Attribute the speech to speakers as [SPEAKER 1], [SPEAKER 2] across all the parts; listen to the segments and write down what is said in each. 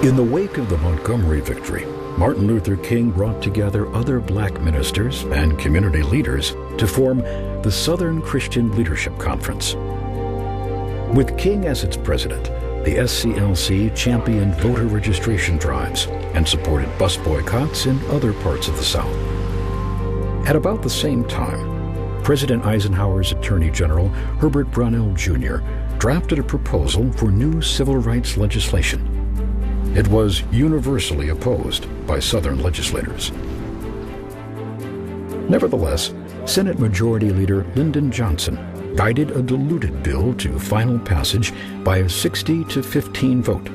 [SPEAKER 1] In the wake of the Montgomery victory, Martin Luther King brought together other black ministers and community leaders to form the Southern Christian Leadership Conference. With King as its president, the SCLC championed voter registration drives and supported bus boycotts in other parts of the South. At about the same time, President Eisenhower's Attorney General, Herbert Brownell Jr., drafted a proposal for new civil rights legislation. It was universally opposed by Southern legislators. Nevertheless, Senate Majority Leader Lyndon Johnson guided a diluted bill to final passage by a 60-15 vote,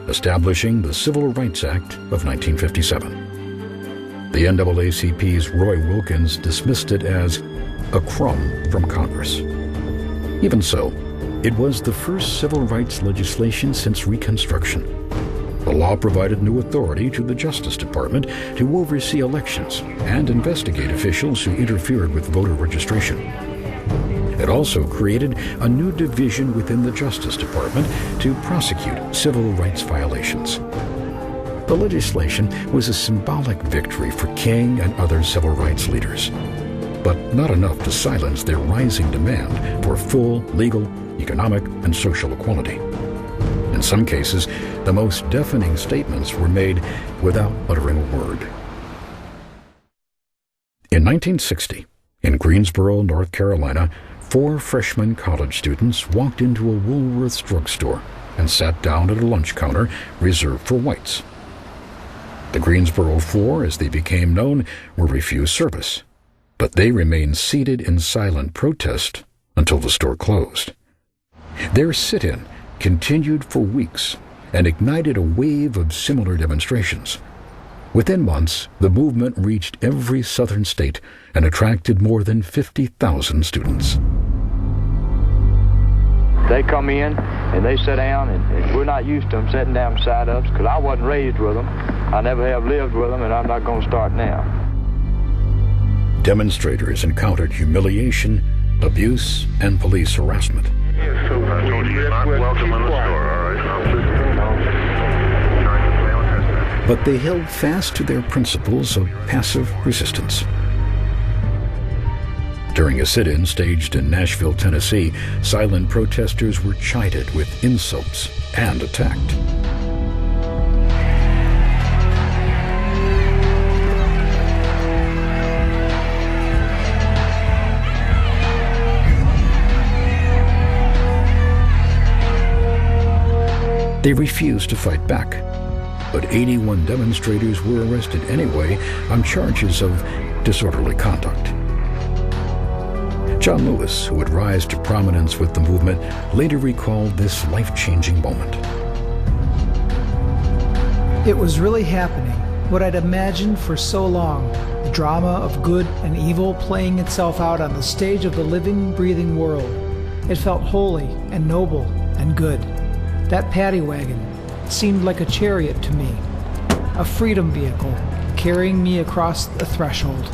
[SPEAKER 1] establishing the Civil Rights Act of 1957. The NAACP's Roy Wilkins dismissed it as a crumb from Congress. Even so, it was the first civil rights legislation since Reconstruction. The law provided new authority to the Justice Department to oversee elections and investigate officials who interfered with voter registration. It also created a new division within the Justice Department to prosecute civil rights violations. The legislation was a symbolic victory for King and other civil rights leaders, but not enough to silence their rising demand for full legal, economic, and social equality. In some cases, the most deafening statements were made without uttering a word. In 1960, in Greensboro, North Carolina, 4 freshman college students walked into a Woolworth's drugstore and sat down at a lunch counter reserved for whites. The Greensboro Four, as they became known, were refused service, but they remained seated in silent protest until the store closed. Their sit-in continued for weeks and ignited a wave of similar demonstrations. Within months, the movement reached every southern state and attracted more than 50,000 students.
[SPEAKER 2] They come in and they sit down, and we're not used to them sitting down beside us because I wasn't raised with them. I never have lived with them, and I'm not going to start now.
[SPEAKER 1] Demonstrators encountered humiliation, abuse, and police harassment.
[SPEAKER 3] So I told you, you're not welcome in the store, all right?
[SPEAKER 1] But they held fast to their principles of passive resistance. During a sit-in staged in Nashville, Tennessee, silent protesters were chided with insults and attacked. They refused to fight back, but 81 demonstrators were arrested anyway on charges of disorderly conduct. John Lewis, who would rise to prominence with the movement, later recalled this life-changing moment.
[SPEAKER 4] It was really happening, what I'd imagined for so long, the drama of good and evil playing itself out on the stage of the living, breathing world. It felt holy and noble and good. That paddy wagon seemed like a chariot to me, a freedom vehicle carrying me across the threshold.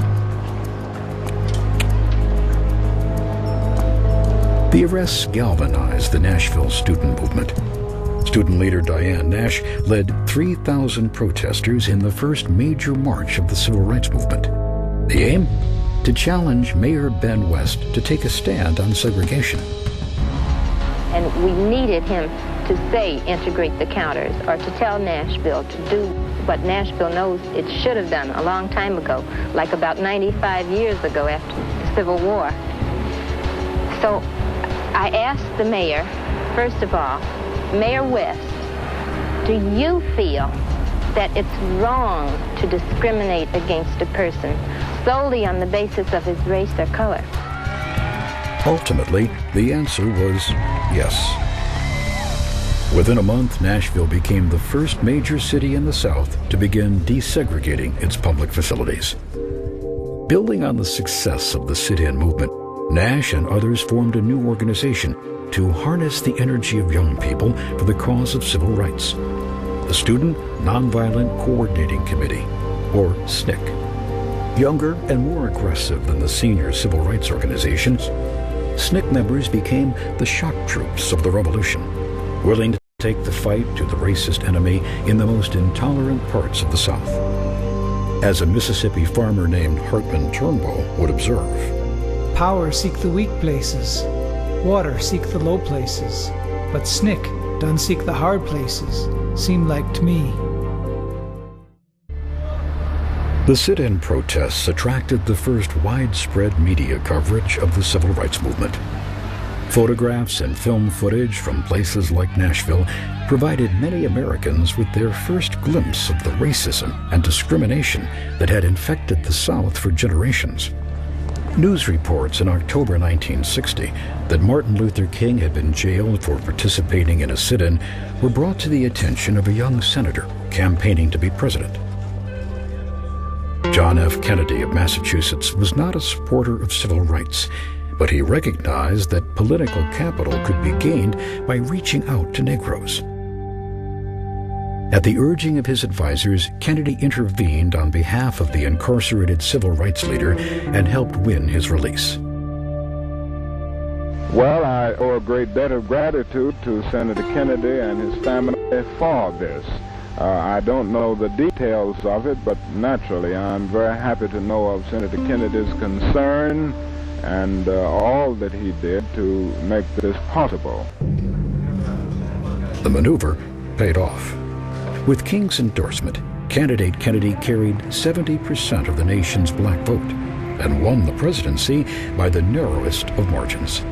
[SPEAKER 1] The arrests galvanized the Nashville student movement. Student leader Diane Nash led 3,000 protesters in the first major march of the civil rights movement. The aim? To challenge Mayor Ben West to take a stand on segregation.
[SPEAKER 5] And we needed him to say integrate the counters, or to tell Nashville to do what Nashville knows it should have done a long time ago, like about 95 years ago after the Civil War. So I asked the mayor, first of all, Mayor West, do you feel that it's wrong to discriminate against a person solely on the basis of his race or color?
[SPEAKER 1] Ultimately, the answer was yes. Within a month, Nashville became the first major city in the South to begin desegregating its public facilities. Building on the success of the sit-in movement, Nash and others formed a new organization to harness the energy of young people for the cause of civil rights, the Student Nonviolent Coordinating Committee, or SNCC. Younger and more aggressive than the senior civil rights organizations, SNCC members became the shock troops of the revolution, willing to take the fight to the racist enemy in the most intolerant parts of the South. As a Mississippi farmer named Hartman Turnbull would observe,
[SPEAKER 4] "Power seek the weak places, water seek the low places, but SNCC done seek the hard places, seem like to me."
[SPEAKER 1] The sit-in protests attracted the first widespread media coverage of the civil rights movement. Photographs and film footage from places like Nashville provided many Americans with their first glimpse of the racism and discrimination that had infected the South for generations. News reports in October 1960 that Martin Luther King had been jailed for participating in a sit-in were brought to the attention of a young senator campaigning to be president. John F. Kennedy of Massachusetts was not a supporter of civil rights, but he recognized that political capital could be gained by reaching out to Negroes. At the urging of his advisors, Kennedy intervened on behalf of the incarcerated civil rights leader and helped win his release.
[SPEAKER 6] Well, I owe a great debt of gratitude to Senator Kennedy and his family for this. I don't know the details of it, but naturally I'm very happy to know of Senator Kennedy's concern and all that he did to make this possible.
[SPEAKER 1] The maneuver paid off. With King's endorsement, candidate Kennedy carried 70% of the nation's black vote and won the presidency by the narrowest of margins.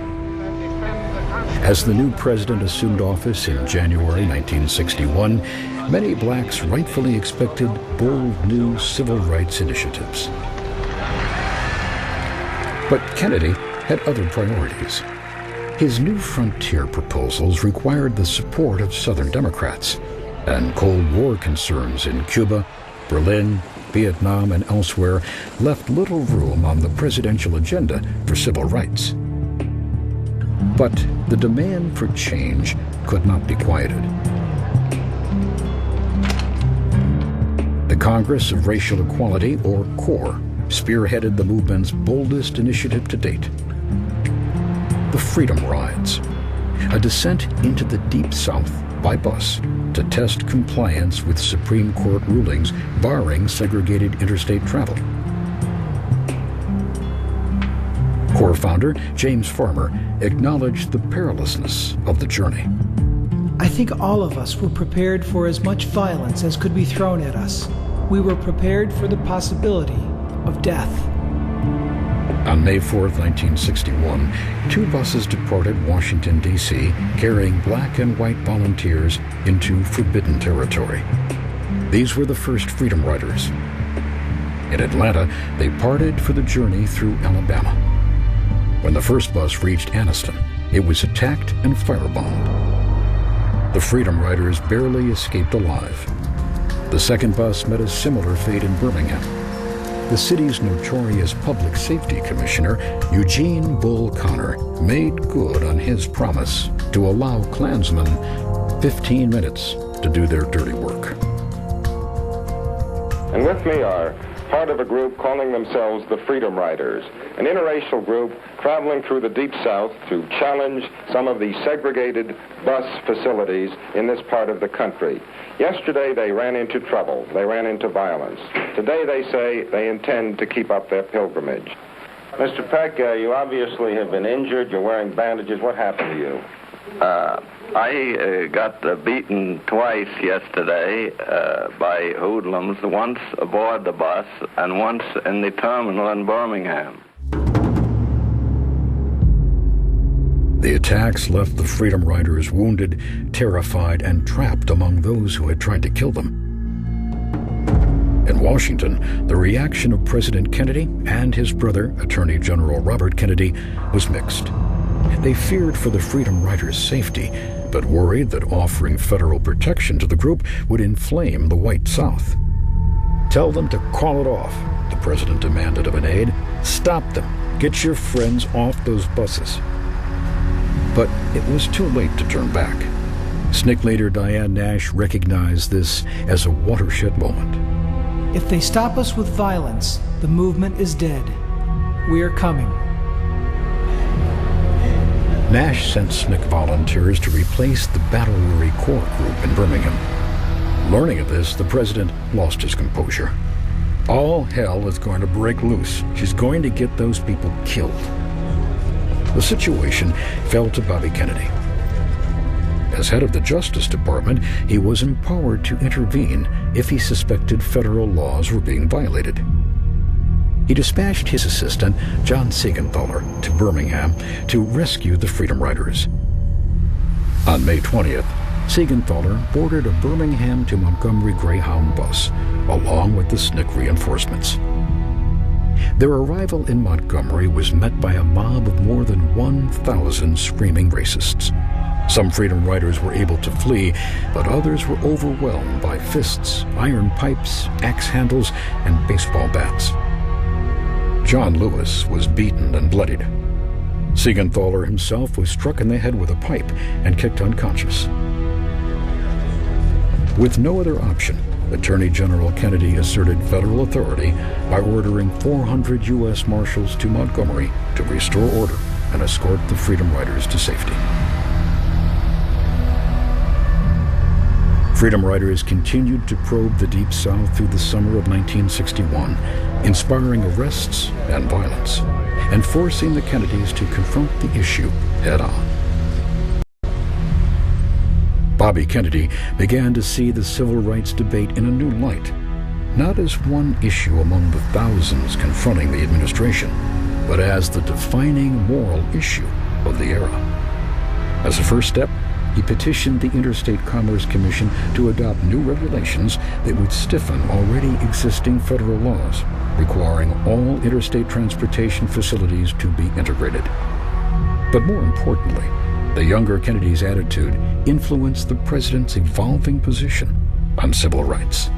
[SPEAKER 1] As the new president assumed office in January 1961, many blacks rightfully expected bold new civil rights initiatives. But Kennedy had other priorities. His New Frontier proposals required the support of Southern Democrats, and Cold War concerns in Cuba, Berlin, Vietnam, and elsewhere left little room on the presidential agenda for civil rights. But the demand for change could not be quieted. The Congress of Racial Equality, or CORE, spearheaded the movement's boldest initiative to date: the Freedom Rides, a descent into the Deep South by bus to test compliance with Supreme Court rulings barring segregated interstate travel. CORE founder James Farmer acknowledged the perilousness of the journey.
[SPEAKER 4] "I think all of us were prepared for as much violence as could be thrown at us. We were prepared for the possibility of death."
[SPEAKER 1] On May 4, 1961, 2 buses departed Washington, D.C., carrying black and white volunteers into forbidden territory. These were the first Freedom Riders. In Atlanta, they parted for the journey through Alabama. When the first bus reached Anniston, it was attacked and firebombed. The Freedom Riders barely escaped alive. The second bus met a similar fate in Birmingham. The city's notorious public safety commissioner, Eugene Bull Connor, made good on his promise to allow Klansmen 15 minutes to do their dirty work.
[SPEAKER 7] And with me are part of a group calling themselves the Freedom Riders, an interracial group traveling through the Deep South to challenge some of the segregated bus facilities in this part of the country. Yesterday they ran into trouble. They ran into violence. Today they say they intend to keep up their pilgrimage. Mr. Peck, you obviously have been injured. You're wearing bandages. What happened to you?
[SPEAKER 8] I got beaten twice yesterday by hoodlums, once aboard the bus and once in the terminal in Birmingham.
[SPEAKER 1] The attacks left the Freedom Riders wounded, terrified, and trapped among those who had tried to kill them. In Washington, the reaction of President Kennedy and his brother, Attorney General Robert Kennedy, was mixed. They feared for the Freedom Riders' safety, but worried that offering federal protection to the group would inflame the white South. "Tell them to call it off," the president demanded of an aide. "Stop them. Get your friends off those buses." But it was too late to turn back. SNCC leader Diane Nash recognized this as a watershed moment.
[SPEAKER 4] "If they stop us with violence, the movement is dead. We are coming."
[SPEAKER 1] Nash sent SNCC volunteers to replace the battle-weary core group in Birmingham. Learning of this, the president lost his composure. All hell is going to break loose. She's going to get those people killed. The situation fell to Bobby Kennedy. As head of the Justice Department, he was empowered to intervene if he suspected federal laws were being violated. He dispatched his assistant, John Siegenthaler, to Birmingham to rescue the Freedom Riders. On May 20th, Siegenthaler boarded a Birmingham to Montgomery Greyhound bus, along with the SNCC reinforcements. Their arrival in Montgomery was met by a mob of more than 1,000 screaming racists. Some Freedom Riders were able to flee, but others were overwhelmed by fists, iron pipes, axe handles, and baseball bats. John Lewis was beaten and bloodied. Siegenthaler himself was struck in the head with a pipe and kicked unconscious. With no other option, Attorney General Kennedy asserted federal authority by ordering 400 U.S. Marshals to Montgomery to restore order and escort the Freedom Riders to safety. Freedom Riders continued to probe the Deep South through the summer of 1961, inspiring arrests and violence, and forcing the Kennedys to confront the issue head-on. Bobby Kennedy began to see the civil rights debate in a new light, not as one issue among the thousands confronting the administration, but as the defining moral issue of the era. As a first step, he petitioned the Interstate Commerce Commission to adopt new regulations that would stiffen already existing federal laws, requiring all interstate transportation facilities to be integrated. But more importantly, the younger Kennedy's attitude influenced the president's evolving position on civil rights.